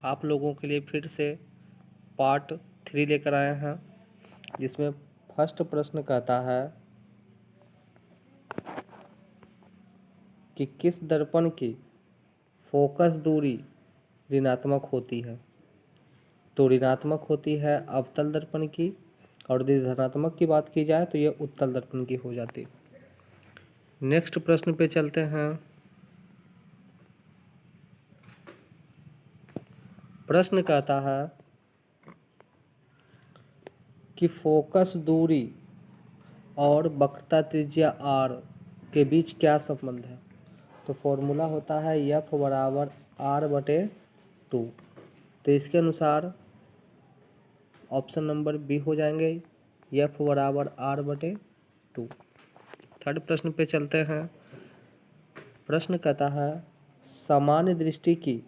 आप लोगों के लिए फिर से पार्ट 3 लेकर आए हैं, जिसमें फर्स्ट प्रश्न कहता है कि किस दर्पण की फोकस दूरी ऋणात्मक होती है। तो ऋणात्मक होती है अवतल दर्पण की, और यदि धनात्मक की बात की जाए तो यह उत्तल दर्पण की हो जाती। नेक्स्ट प्रश्न पे चलते हैं। प्रश्न कहता है कि फोकस दूरी और वक्रता त्रिज्या r के बीच क्या संबंध है। तो फॉर्मूला होता है F बराबर r/2। तो इसके अनुसार ऑप्शन नंबर बी हो जाएंगे, F बराबर r/2। थर्ड प्रश्न पे चलते हैं। प्रश्न कहता है सामान्य दृष्टि की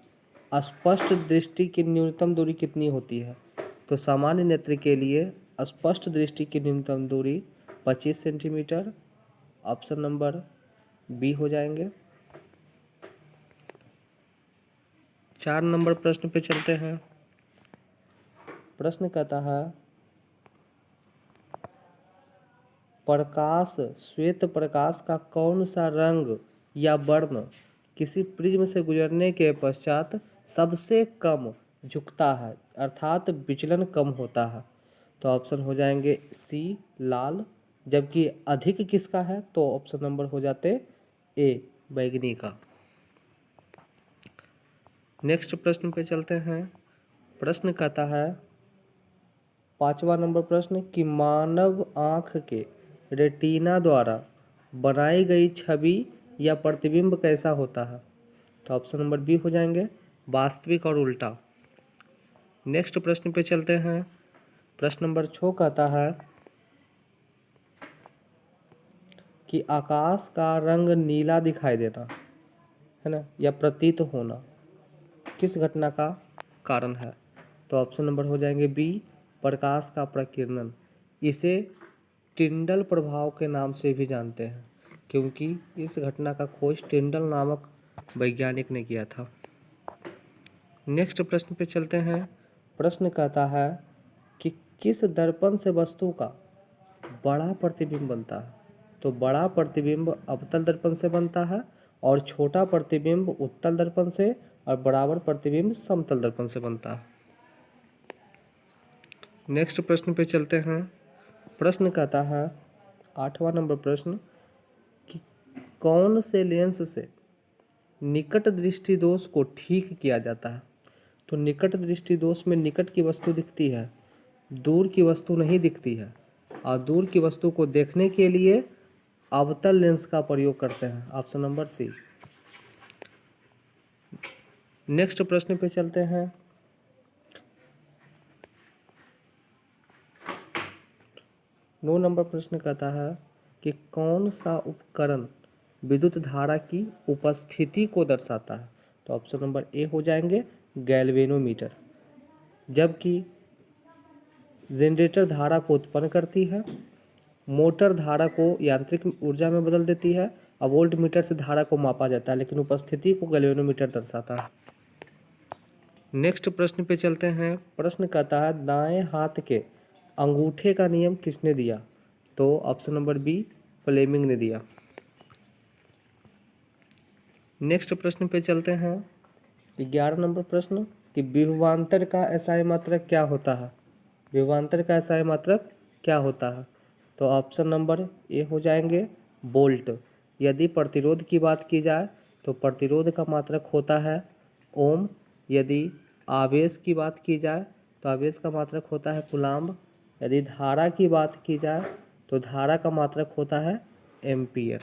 स्पष्ट दृष्टि की न्यूनतम दूरी कितनी होती है। तो सामान्य नेत्र के लिए स्पष्ट दृष्टि की न्यूनतम दूरी 25 सेंटीमीटर, ऑप्शन नंबर बी हो जाएंगे। 4 नंबर प्रश्न पे चलते हैं। प्रश्न कहता है प्रकाश श्वेत प्रकाश का कौन सा रंग या वर्ण किसी प्रिज्म से गुजरने के पश्चात सबसे कम झुकता है, अर्थात विचलन कम होता है। तो ऑप्शन हो जाएंगे सी लाल, जबकि अधिक किसका है तो ऑप्शन नंबर हो जाते ए बैगनी का। नेक्स्ट प्रश्न पे चलते हैं। प्रश्न कहता है 5वां नंबर प्रश्न कि मानव आँख के रेटिना द्वारा बनाई गई छवि या प्रतिबिंब कैसा होता है। तो ऑप्शन नंबर बी हो जाएंगे वास्तविक और उल्टा। नेक्स्ट प्रश्न पे चलते हैं। प्रश्न नंबर 6 कहता है कि आकाश का रंग नीला दिखाई देना है ना या प्रतीत होना किस घटना का कारण है। तो ऑप्शन नंबर हो जाएंगे बी प्रकाश का प्रकीर्णन। इसे टिंडल प्रभाव के नाम से भी जानते हैं, क्योंकि इस घटना का खोज टिंडल नामक वैज्ञानिक ने किया था। नेक्स्ट प्रश्न पे चलते हैं। प्रश्न कहता है कि किस दर्पण से वस्तु का बड़ा प्रतिबिंब बनता है। तो बड़ा प्रतिबिंब अवतल दर्पण से बनता है और छोटा प्रतिबिंब उत्तल दर्पण से, और बराबर प्रतिबिंब समतल दर्पण से बनता है। नेक्स्ट प्रश्न पे चलते हैं। प्रश्न कहता है 8वां नंबर प्रश्न कि कौन से लेंस से निकट दृष्टि दोष को ठीक किया जाता है। तो निकट दृष्टि दोष में निकट की वस्तु दिखती है, दूर की वस्तु नहीं दिखती है, और दूर की वस्तु को देखने के लिए अवतल लेंस का प्रयोग करते हैं, ऑप्शन नंबर सी। नेक्स्ट प्रश्न पे चलते हैं। नौ नंबर प्रश्न कहता है कि कौन सा उपकरण विद्युत धारा की उपस्थिति को दर्शाता है। तो ऑप्शन नंबर ए हो जाएंगे गैल्वेनोमीटर। जबकि जनरेटर धारा को उत्पन्न करती है, मोटर धारा को यांत्रिक ऊर्जा में बदल देती है, और वोल्ट मीटर से धारा को मापा जाता है, लेकिन उपस्थिति को गैल्वेनोमीटर दर्शाता है। नेक्स्ट प्रश्न पे चलते हैं। प्रश्न कहता है दाएं हाथ के अंगूठे का नियम किसने दिया। तो ऑप्शन नंबर बी फ्लेमिंग ने दिया। नेक्स्ट प्रश्न पे चलते हैं। 11 नंबर प्रश्न कि विभवांतर का एसआई मात्रक क्या होता है। विभवांतर का एसआई मात्रक क्या होता है। तो ऑप्शन नंबर ए हो जाएंगे वोल्ट। यदि प्रतिरोध की बात की जाए तो प्रतिरोध का मात्रक होता है ओम। यदि आवेश की बात की जाए तो आवेश का मात्रक होता है कूलाम्ब। यदि धारा की बात की जाए तो धारा का मात्रक होता है एम्पियर।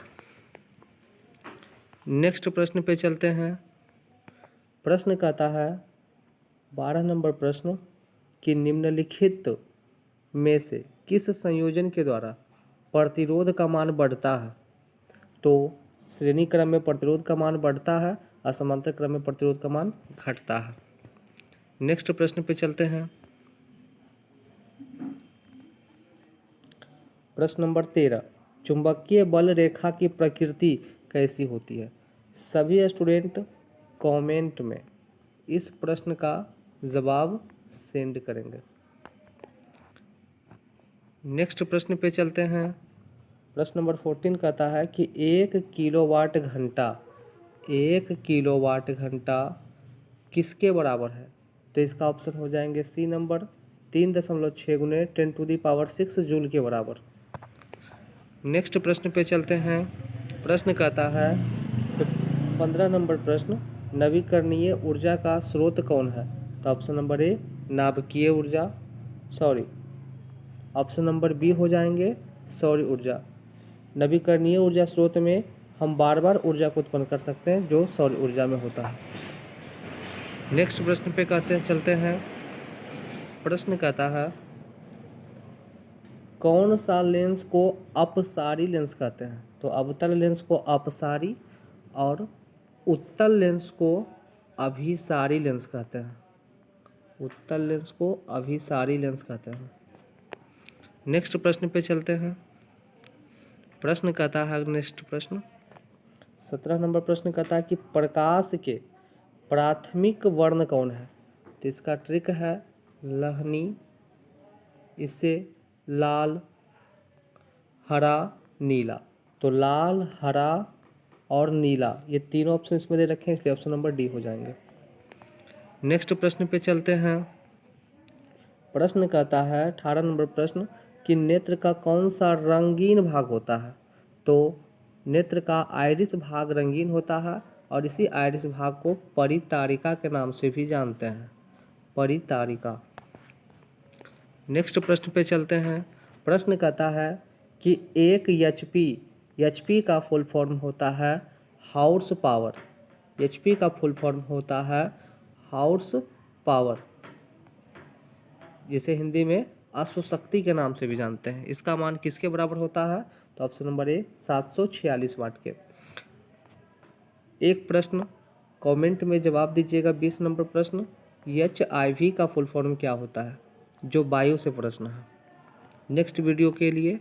नेक्स्ट प्रश्न पे चलते हैं। प्रश्न कहता है 12 नंबर प्रश्न कि निम्नलिखित में से किस संयोजन के द्वारा प्रतिरोध का मान बढ़ता है। तो श्रेणी क्रम में प्रतिरोध का मान बढ़ता है, असमांतर क्रम में प्रतिरोध का मान घटता है। नेक्स्ट प्रश्न पे चलते हैं। प्रश्न नंबर 13 चुंबकीय बल रेखा की प्रकृति कैसी होती है। सभी स्टूडेंट कमेंट में इस प्रश्न का जवाब सेंड करेंगे। नेक्स्ट प्रश्न पे चलते हैं। प्रश्न नंबर 14 कहता है कि 1 किलोवाट घंटा किसके बराबर है? तो इसका ऑप्शन हो जाएंगे सी नंबर 3.6 गुने 10⁻⁶ जूल के बराबर। नेक्स्ट प्रश्न पे चलते हैं। प्रश्न कहता है 15 नंबर प्रश्न, नवीकरणीय ऊर्जा का स्रोत कौन है? तो ऑप्शन नंबर ए नाभिकीय ऊर्जा, ऑप्शन नंबर बी हो जाएंगे सौर ऊर्जा। नवीकरणीय ऊर्जा स्रोत में हम बार बार ऊर्जा को उत्पन्न कर सकते हैं जो सौर ऊर्जा में होता है। नेक्स्ट प्रश्न पे चलते हैं। प्रश्न कहता है कौन सा लेंस को अपसारी लेंस कहते हैं? तो अवतल लेंस को अपसारी और उत्तल लेंस को अभिसारी लेंस कहते हैं। उत्तल लेंस को अभिसारी लेंस कहते हैं। नेक्स्ट प्रश्न पे चलते हैं। प्रश्न कहता है नेक्स्ट प्रश्न 17 नंबर प्रश्न कहता है कि प्रकाश के प्राथमिक वर्ण कौन है? तो इसका ट्रिक है लहनी, इससे लाल, हरा, नीला। तो लाल, हरा और नीला ये तीनों ऑप्शन इसमें दे रखे हैं, इसलिए ऑप्शन नंबर डी हो जाएंगे। नेक्स्ट प्रश्न पे चलते हैं। प्रश्न कहता है 18 नंबर प्रश्न कि नेत्र का कौन सा रंगीन भाग होता है? तो नेत्र का आइरिस भाग रंगीन होता है और इसी आइरिस भाग को परितारिका के नाम से भी जानते हैं, परितारिका। नेक्स्ट प्रश्न पे चलते हैं। प्रश्न कहता है कि 1 एचपी का फुल फॉर्म होता है हाउस पावर। एचपी का फुल फॉर्म होता है हाउस पावर, जिसे हिंदी में अश्वशक्ति के नाम से भी जानते हैं। इसका मान किसके बराबर होता है? तो ऑप्शन नंबर ए 746 वाट के। एक प्रश्न कमेंट में जवाब दीजिएगा। 20 नंबर प्रश्न HIV का फुल फॉर्म क्या होता है? जो बायो से प्रश्न है। नेक्स्ट वीडियो के लिए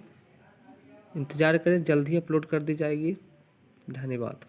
इंतज़ार करें, जल्द ही अपलोड कर दी जाएगी। धन्यवाद।